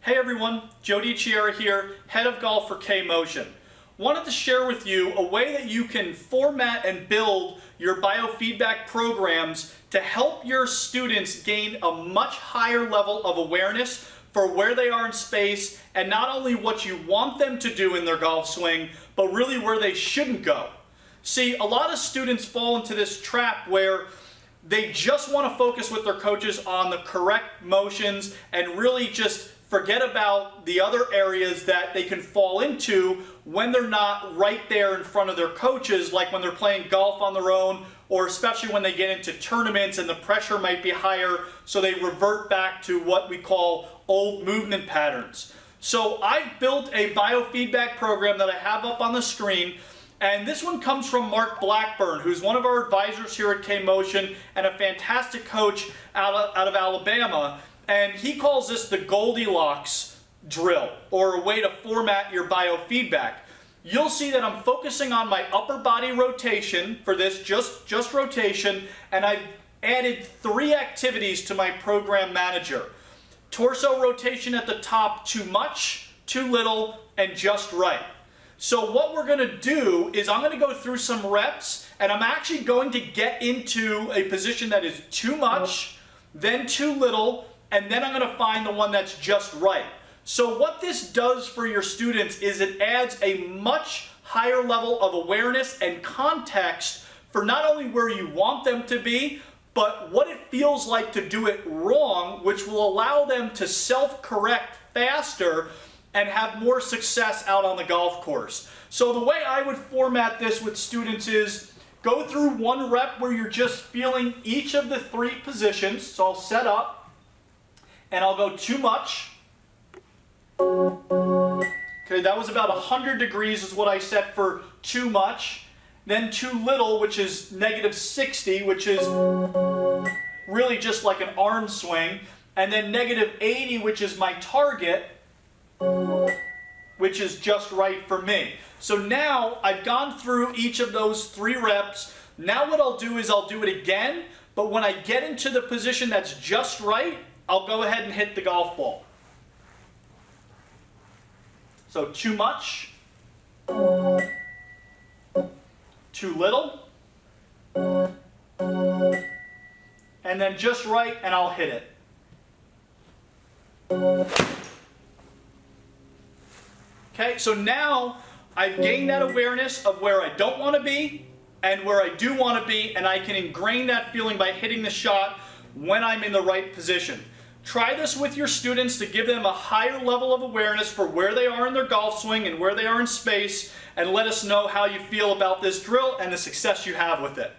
Hey everyone, Joe DiChiera here, head of golf for K-Motion. Wanted to share with you a way that you can format and build your biofeedback programs to help your students gain a much higher level of awareness for where they are in space and not only what you want them to do in their golf swing, but really where they shouldn't go. See, a lot of students fall into this trap where they just want to focus with their coaches on the correct motions and really just forget about the other areas that they can fall into when they're not right there in front of their coaches, like when they're playing golf on their own, or especially when they get into tournaments and the pressure might be higher, so they revert back to what we call old movement patterns. So I built a biofeedback program that I have up on the screen, and this one comes from Mark Blackburn, who's one of our advisors here at K-Motion and a fantastic coach out of Alabama. And he calls this the Goldilocks drill, or a way to format your biofeedback. You'll see that I'm focusing on my upper body rotation for this, just rotation, and I've added 3 activities to my program manager. Torso rotation at the top, too much, too little, and just right. So what we're going to do is I'm going to go through some reps, and I'm actually going to get into a position that is too much, then too little, and then I'm going to find the one that's just right. So what this does for your students is it adds a much higher level of awareness and context for not only where you want them to be, but what it feels like to do it wrong, which will allow them to self-correct faster and have more success out on the golf course. So the way I would format this with students is go through 1 rep where you're just feeling each of the 3 positions. So I'll set up and I'll go too much. Okay, that was about 100 degrees is what I set for too much. Then too little, which is -60, which is really just like an arm swing. And then -80, which is my target, which is just right for me. So now I've gone through each of those 3 reps. Now what I'll do is I'll do it again, but when I get into the position that's just right, I'll go ahead and hit the golf ball. So too much, too little, and then just right, and I'll hit it. Okay, so now I've gained that awareness of where I don't want to be and where I do want to be, and I can ingrain that feeling by hitting the shot when I'm in the right position. Try this with your students to give them a higher level of awareness for where they are in their golf swing and where they are in space, and let us know how you feel about this drill and the success you have with it.